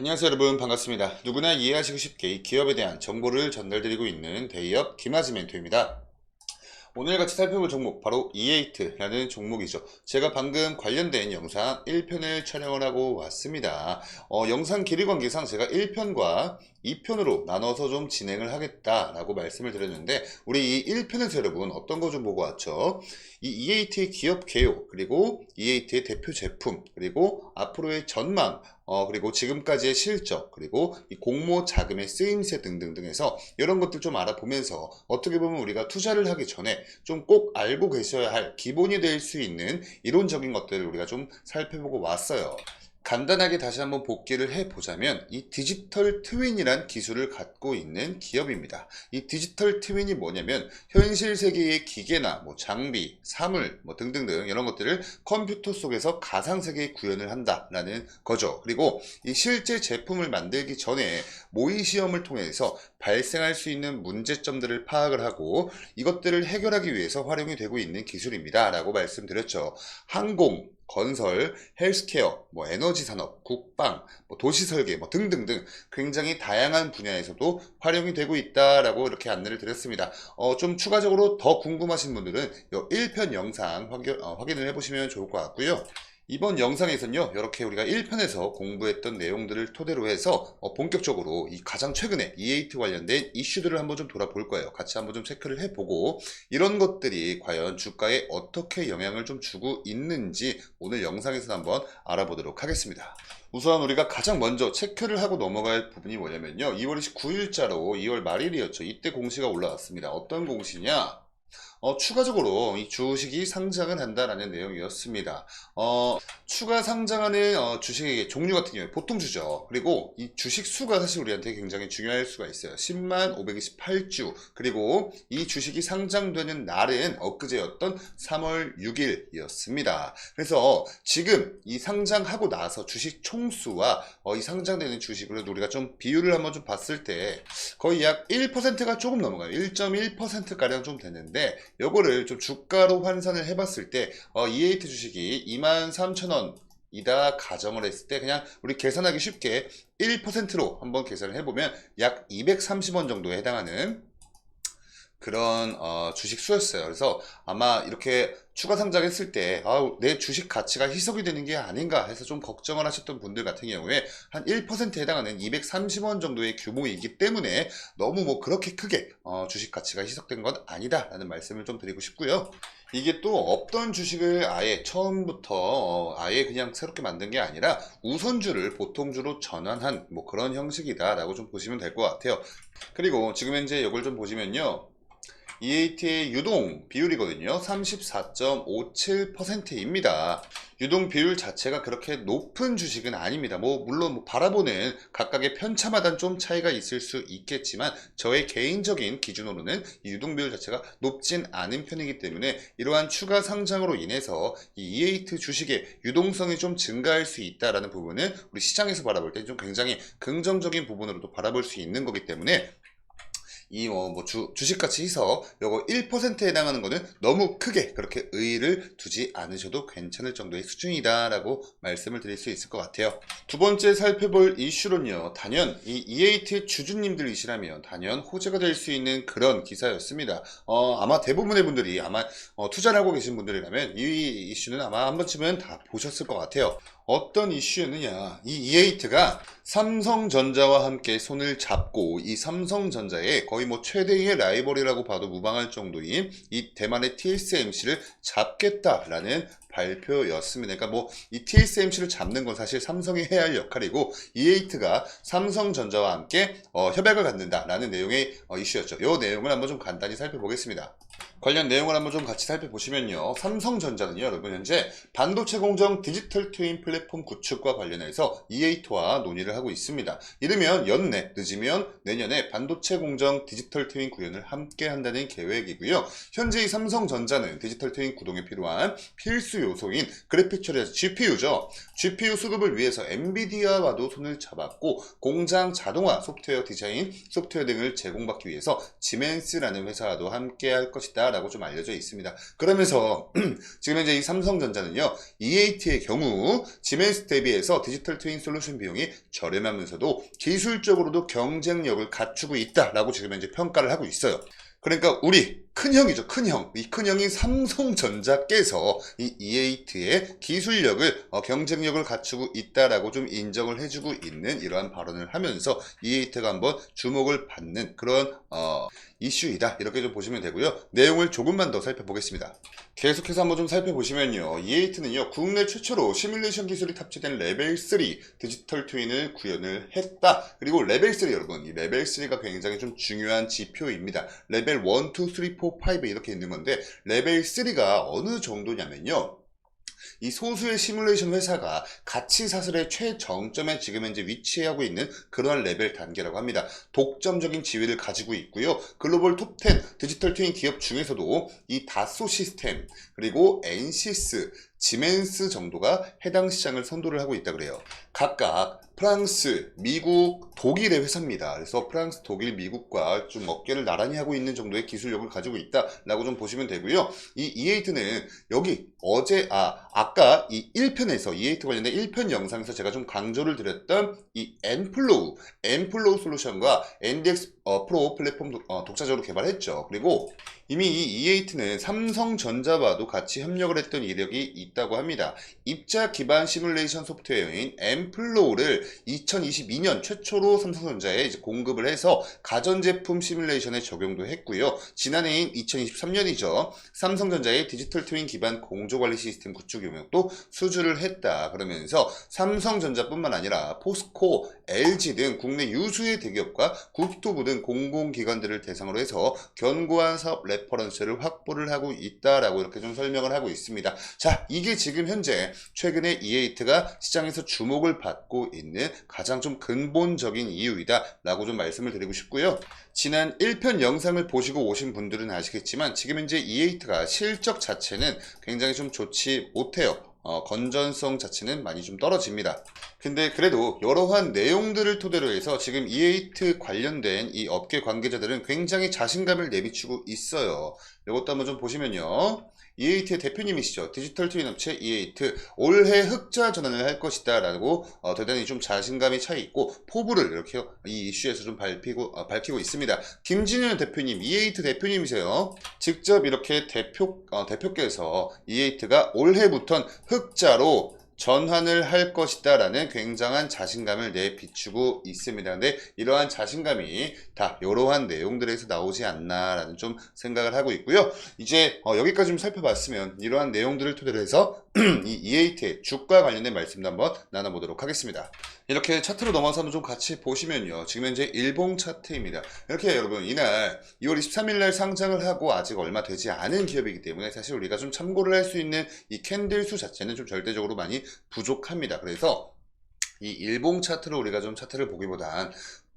안녕하세요 여러분, 반갑습니다. 누구나 이해하시고 쉽게 이 기업에 대한 정보를 전달드리고 있는 대기업 김아지 멘토입니다. 오늘 같이 살펴볼 종목 바로 E8라는 종목이죠. 제가 방금 관련된 영상 1편을 촬영을 하고 왔습니다. 영상 길이 관계상 제가 1편과 2편으로 나눠서 좀 진행을 하겠다라고 말씀을 드렸는데, 우리 이 1편에서 여러분 어떤 거 좀 보고 왔죠? 이 E8의 기업 개요, 그리고 E8의 대표 제품, 그리고 앞으로의 전망, 그리고 지금까지의 실적, 그리고 이 공모 자금의 쓰임새 등등등에서 이런 것들 좀 알아보면서 어떻게 보면 우리가 투자를 하기 전에 좀 꼭 알고 계셔야 할 기본이 될 수 있는 이론적인 것들을 우리가 좀 살펴보고 왔어요. 간단하게 다시 한번 복기를 해보자면, 이 디지털 트윈이란 기술을 갖고 있는 기업입니다. 이 디지털 트윈이 뭐냐면, 현실 세계의 기계나 뭐 장비, 사물 뭐 등등등 이런 것들을 컴퓨터 속에서 가상 세계에 구현을 한다라는 거죠. 그리고 이 실제 제품을 만들기 전에 모의 시험을 통해서 발생할 수 있는 문제점들을 파악을 하고 이것들을 해결하기 위해서 활용이 되고 있는 기술입니다 라고 말씀드렸죠. 항공, 건설, 헬스케어, 뭐 에너지 산업, 국방, 뭐 도시 설계 뭐 등등등 굉장히 다양한 분야에서도 활용이 되고 있다라고 이렇게 안내를 드렸습니다. 좀 추가적으로 더 궁금하신 분들은 이 1편 영상 확인을 해보시면 좋을 것 같고요. 이번 영상에서는요, 이렇게 우리가 1편에서 공부했던 내용들을 토대로 해서 본격적으로 이 가장 최근에 E8 관련된 이슈들을 한번 좀 돌아볼 거예요. 같이 한번 좀 체크를 해보고 이런 것들이 과연 주가에 어떻게 영향을 좀 주고 있는지 오늘 영상에서 한번 알아보도록 하겠습니다. 우선 우리가 가장 먼저 체크를 하고 넘어갈 부분이 뭐냐면요, 2월 29일자로 2월 말일이었죠. 이때 공시가 올라왔습니다. 어떤 공시냐? 추가적으로 이 주식이 상장을 한다라는 내용이었습니다. 추가 상장하는 주식의 종류 같은 경우에 보통주죠. 그리고 이 주식 수가 사실 우리한테 굉장히 중요할 수가 있어요. 10만 528주. 그리고 이 주식이 상장되는 날은 엊그제였던 3월 6일이었습니다. 그래서 지금 이 상장하고 나서 주식 총수와 이 상장되는 주식으로 우리가 좀 비율을 한번 좀 봤을 때 거의 약 1%가 조금 넘어가요. 1.1%가량 좀 되는데, 요거를 좀 주가로 환산을 해봤을 때 E8 주식이 23,000원 이다 가정을 했을 때, 그냥 우리 계산하기 쉽게 1%로 한번 계산을 해보면 약 230원 정도에 해당하는 그런 주식 수였어요. 그래서 아마 이렇게 추가 상장했을 때 내 주식 가치가 희석이 되는 게 아닌가 해서 좀 걱정을 하셨던 분들 같은 경우에 한 1%에 해당하는 230원 정도의 규모이기 때문에 너무 뭐 그렇게 크게 주식 가치가 희석된 건 아니다 라는 말씀을 좀 드리고 싶고요. 이게 또 없던 주식을 아예 처음부터 아예 그냥 새롭게 만든 게 아니라 우선주를 보통주로 전환한 뭐 그런 형식이다 라고 좀 보시면 될 것 같아요. 그리고 지금 현재 이걸 좀 보시면요, E8의 유동 비율이거든요. 34.57%입니다. 유동 비율 자체가 그렇게 높은 주식은 아닙니다. 물론 바라보는 각각의 편차마다 좀 차이가 있을 수 있겠지만, 저의 개인적인 기준으로는 이 유동 비율 자체가 높진 않은 편이기 때문에 이러한 추가 상장으로 인해서 이 E8 주식의 유동성이 좀 증가할 수 있다라는 부분은 우리 시장에서 바라볼 때 좀 굉장히 긍정적인 부분으로도 바라볼 수 있는 거기 때문에, 이 주식 가치 희석 요거 1%에 해당하는 거는 너무 크게 그렇게 의의를 두지 않으셔도 괜찮을 정도의 수준이다라고 말씀을 드릴 수 있을 것 같아요. 두 번째 살펴볼 이슈는요, 단연 이 E8 주주님들이시라면 단연 호재가 될 수 있는 그런 기사였습니다. 아마 대부분의 분들이 아마 투자를 하고 계신 분들이라면 이 이슈는 아마 한 번쯤은 다 보셨을 것 같아요. 어떤 이슈였느냐, 이 E8가 삼성전자와 함께 손을 잡고 이 삼성전자의 거의 뭐 최대의 라이벌이라고 봐도 무방할 정도인 이 대만의 TSMC를 잡겠다라는 발표였습니다. 그러니까 뭐 이 TSMC를 잡는 건 사실 삼성이 해야 할 역할이고, E8가 삼성전자와 함께 협약을 갖는다라는 내용의 이슈였죠. 이 내용을 한번 좀 간단히 살펴보겠습니다. 관련 내용을 한번 좀 같이 살펴보시면요, 삼성전자는요 여러분 현재 반도체 공정 디지털 트윈 플랫폼 구축과 관련해서 E8와 논의를 하고 있습니다. 이르면 연내, 늦으면 내년에 반도체 공정 디지털 트윈 구현을 함께 한다는 계획이고요. 현재 이 삼성전자는 디지털 트윈 구동에 필요한 필수 요소인 그래픽 처리에서 GPU죠. GPU 수급을 위해서 엔비디아와도 손을 잡았고, 공장 자동화, 소프트웨어 디자인, 소프트웨어 등을 제공받기 위해서 지멘스라는 회사와도 함께 할 것이다 있다라고 좀 알려져 있습니다. 그러면서 지금 현재 이 삼성전자는요, E8의 경우 지멘스 대비해서 디지털 트윈 솔루션 비용이 저렴하면서도 기술적으로도 경쟁력을 갖추고 있다라고 지금 현재 평가를 하고 있어요. 그러니까 우리 큰형이죠, 큰형. 이 큰형인 삼성전자께서 이 E8의 기술력을, 경쟁력을 갖추고 있다라고 좀 인정을 해주고 있는 이러한 발언을 하면서 E8가 한번 주목을 받는 그런 이슈이다, 이렇게 좀 보시면 되고요. 내용을 조금만 더 살펴보겠습니다. 계속해서 한번 좀 살펴보시면요, E8는요 국내 최초로 시뮬레이션 기술이 탑재된 레벨 3 디지털 트윈을 구현을 했다. 그리고 레벨 3, 여러분, 이 레벨 3가 굉장히 좀 중요한 지표입니다. 레벨 1, 2, 3, 4, 5 이렇게 있는 건데, 레벨 3가 어느 정도냐면요, 이 소수의 시뮬레이션 회사가 가치 사슬의 최정점에 지금 현재 위치하고 있는 그러한 레벨 단계라고 합니다. 독점적인 지위를 가지고 있고요. 글로벌 톱10 디지털 트윈 기업 중에서도 이 다소 시스템, 그리고 엔시스, 지멘스 정도가 해당 시장을 선도를 하고 있다 그래요. 각각 프랑스, 미국, 독일의 회사입니다. 그래서 프랑스, 독일, 미국과 좀 어깨를 나란히 하고 있는 정도의 기술력을 가지고 있다라고 좀 보시면 되고요. 이 E8는 여기 아까 이 1편에서 E8 관련된 1편 영상에서 제가 좀 강조를 드렸던 이 엔플로우 솔루션과 NDX 프로 플랫폼 독자적으로 개발했죠. 그리고 이미 이 E8는 삼성전자와도 같이 협력을 했던 이력이 있다고 합니다. 입자 기반 시뮬레이션 소프트웨어인 엔플로우를 2022년 최초로 삼성전자에 이제 공급을 해서 가전제품 시뮬레이션에 적용도 했고요. 지난해인 2023년이죠. 삼성전자의 디지털 트윈 기반 공조관리 시스템 구축 용역도 수주를 했다. 그러면서 삼성전자뿐만 아니라 포스코, LG 등 국내 유수의 대기업과 국토부 등 공공기관들을 대상으로 해서 견고한 사업 레퍼런스를 확보를 하고 있다라고 이렇게 좀 설명을 하고 있습니다. 자, 이게 지금 현재 최근에 E8가 시장에서 주목을 받고 있는 가장 좀 근본적인 이유이다 라고 좀 말씀을 드리고 싶고요. 지난 1편 영상을 보시고 오신 분들은 아시겠지만 지금 현재 E8가 실적 자체는 굉장히 좀 좋지 못해요. 건전성 자체는 많이 좀 떨어집니다. 근데 그래도 여러한 내용들을 토대로 해서 지금 E8 관련된 이 업계 관계자들은 굉장히 자신감을 내비치고 있어요. 이것도 한번 좀 보시면요, E8의 대표님이시죠. 디지털 트윈 업체 E8 올해 흑자 전환을 할 것이다 라고 대단히 좀 자신감이 차 있고 포부를 이렇게 이 이슈에서 좀 밝히고 있습니다. 김진현 대표님, E8 대표님이세요. 직접 이렇게 대표께서 E8가 올해부턴 흑자로 전환을 할 것이다 라는 굉장한 자신감을 내비추고 있습니다. 근데 이러한 자신감이 다 이러한 내용들에서 나오지 않나 라는 좀 생각을 하고 있고요. 이제 여기까지 좀 살펴봤으면 이러한 내용들을 토대로 해서 이 E8의 주가 관련된 말씀도 한번 나눠보도록 하겠습니다. 이렇게 차트로 넘어서 한번 좀 같이 보시면요, 지금 현재 일봉 차트입니다. 이렇게 여러분, 이날 2월 23일 날 상장을 하고 아직 얼마 되지 않은 기업이기 때문에 사실 우리가 좀 참고를 할 수 있는 이 캔들 수 자체는 좀 절대적으로 많이 부족합니다. 그래서 이 일봉 차트로 우리가 좀 차트를 보기보단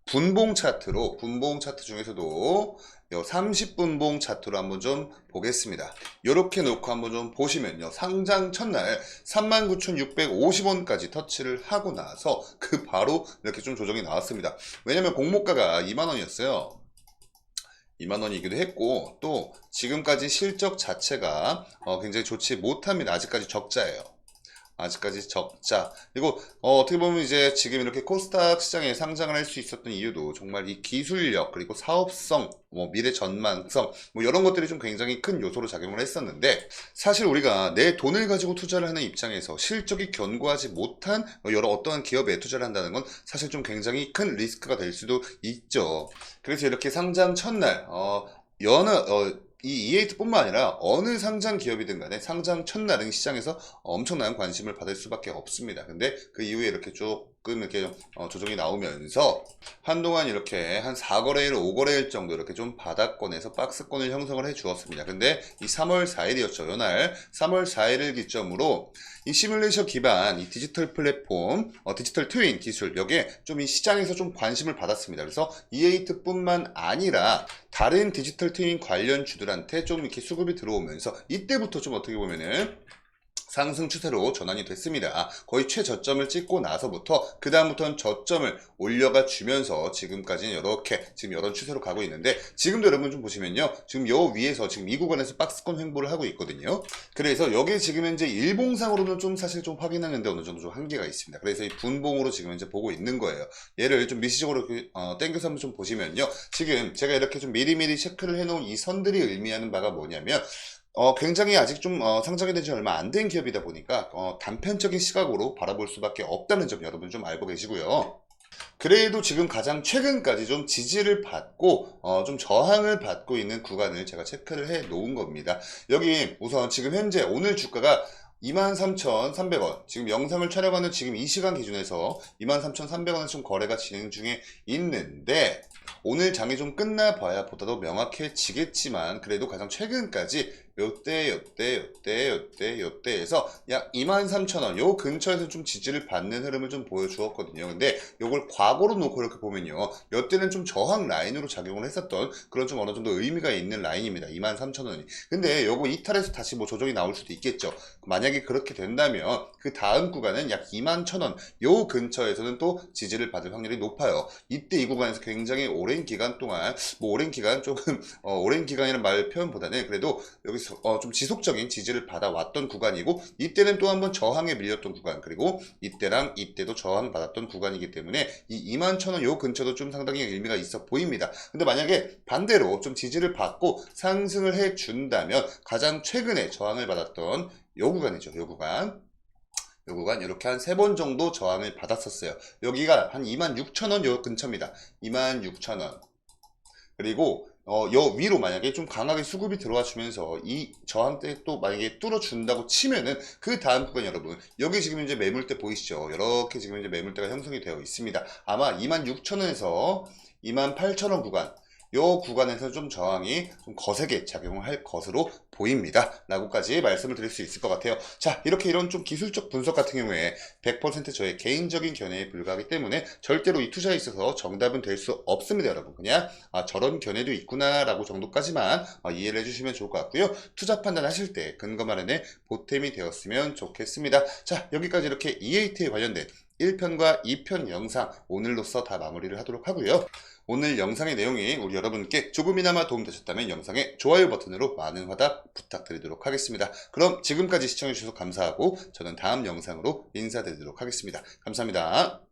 분봉 차트 중에서도 30분봉 차트로 한번 좀 보겠습니다. 이렇게 놓고 한번 좀 보시면요, 상장 첫날 39,650원까지 터치를 하고 나서 그 바로 이렇게 좀 조정이 나왔습니다. 왜냐면 공모가가 2만원이었어요. 2만원이기도 했고, 또 지금까지 실적 자체가 굉장히 좋지 못합니다. 아직까지 적자예요. 아직까지 적자. 그리고 어떻게 보면 이제 지금 이렇게 코스닥 시장에 상장을 할 수 있었던 이유도 정말 이 기술력, 그리고 사업성, 미래 전망성, 이런 것들이 좀 굉장히 큰 요소로 작용을 했었는데, 사실 우리가 내 돈을 가지고 투자를 하는 입장에서 실적이 견고하지 못한 여러 어떠한 기업에 투자를 한다는 건 사실 좀 굉장히 큰 리스크가 될 수도 있죠. 그래서 이렇게 상장 첫날 이 E8뿐만 아니라 어느 상장 기업이든 간에 상장 첫날은 시장에서 엄청난 관심을 받을 수밖에 없습니다. 근데 그 이후에 이렇게 조금 이렇게 조정이 나오면서 한동안 이렇게 한 4거래일, 5거래일 정도 이렇게 좀 바닥권에서 박스권을 형성을 해 주었습니다. 근데 이 3월 4일이었죠. 이날 3월 4일을 기점으로 이 시뮬레이션 기반 이 디지털 플랫폼, 디지털 트윈 기술, 여기에 좀 이 시장에서 좀 관심을 받았습니다. 그래서 E8뿐만 아니라 다른 디지털 트윈 관련 주들한테 좀 이렇게 수급이 들어오면서 이때부터 좀 어떻게 보면은 상승 추세로 전환이 됐습니다. 거의 최저점을 찍고 나서부터 그 다음부터는 저점을 올려가 주면서 지금까지는 이렇게 지금 이런 추세로 가고 있는데, 지금도 여러분 좀 보시면요, 지금 요 위에서 지금 이 구간에서 박스권 횡보를 하고 있거든요. 그래서 여기 지금 현재 일봉상으로는 좀 사실 좀 확인하는데 어느 정도 좀 한계가 있습니다. 그래서 이 분봉으로 지금 현재 보고 있는 거예요. 얘를 좀 미시적으로 땡겨서 한번 좀 보시면요, 지금 제가 이렇게 좀 미리미리 체크를 해놓은 이 선들이 의미하는 바가 뭐냐면, 굉장히 아직 좀 상장이 된 지 얼마 안 된 기업이다 보니까 단편적인 시각으로 바라볼 수밖에 없다는 점 여러분 좀 알고 계시고요. 그래도 지금 가장 최근까지 좀 지지를 받고 좀 저항을 받고 있는 구간을 제가 체크를 해 놓은 겁니다. 여기 우선 지금 현재 오늘 주가가 23,300원, 지금 영상을 촬영하는 지금 이 시간 기준에서 23,300원에서 좀 거래가 진행 중에 있는데, 오늘 장이 좀 끝나봐야 보다도 명확해지겠지만 그래도 가장 최근까지 요때에서 약 23,000원 요 근처에서 좀 지지를 받는 흐름을 좀 보여주었거든요. 근데 요걸 과거로 놓고 이렇게 보면요, 요때는 좀 저항 라인으로 작용을 했었던 그런 좀 어느 정도 의미가 있는 라인입니다. 23,000원이. 근데 요거 이탈해서 다시 뭐 조정이 나올 수도 있겠죠. 만약에 그렇게 된다면 그 다음 구간은 약 21,000원 요 근처에서는 또 지지를 받을 확률이 높아요. 이때 이 구간에서 굉장히 오랜 기간 동안, 뭐 오랜 기간 조금 오랜 기간이라는 말 표현보다는 그래도 여기서 좀 지속적인 지지를 받아왔던 구간이고, 이때는 또 한번 저항에 밀렸던 구간, 그리고 이때랑 이때도 저항 받았던 구간이기 때문에 이 21,000원 요 근처도 좀 상당히 의미가 있어 보입니다. 근데 만약에 반대로 좀 지지를 받고 상승을 해 준다면 가장 최근에 저항을 받았던 요 구간이죠. 요 구간 이렇게 한 3번 정도 저항을 받았었어요. 여기가 한 26,000원 요 근처입니다. 26,000원. 그리고 요 위로 만약에 좀 강하게 수급이 들어와 주면서 이 저항대 또 만약에 뚫어준다고 치면은 그 다음 구간 여러분, 여기 지금 이제 매물대 보이시죠? 이렇게 지금 이제 매물대가 형성이 되어 있습니다. 아마 26,000원에서 28,000원 구간, 요 구간에서 좀 저항이 좀 거세게 작용을 할 것으로 보입니다. 라고까지 말씀을 드릴 수 있을 것 같아요. 자, 이렇게 이런 좀 기술적 분석 같은 경우에 100% 저의 개인적인 견해에 불과하기 때문에 절대로 이 투자에 있어서 정답은 될 수 없습니다, 여러분. 그냥 저런 견해도 있구나 라고 정도까지만 이해를 해주시면 좋을 것 같고요. 투자 판단하실 때 근거 마련에 보탬이 되었으면 좋겠습니다. 자, 여기까지 이렇게 EAT에 관련된 1편과 2편 영상 오늘로써 다 마무리를 하도록 하고요. 오늘 영상의 내용이 우리 여러분께 조금이나마 도움되셨다면 영상의 좋아요 버튼으로 많은 화답 부탁드리도록 하겠습니다. 그럼 지금까지 시청해주셔서 감사하고 저는 다음 영상으로 인사드리도록 하겠습니다. 감사합니다.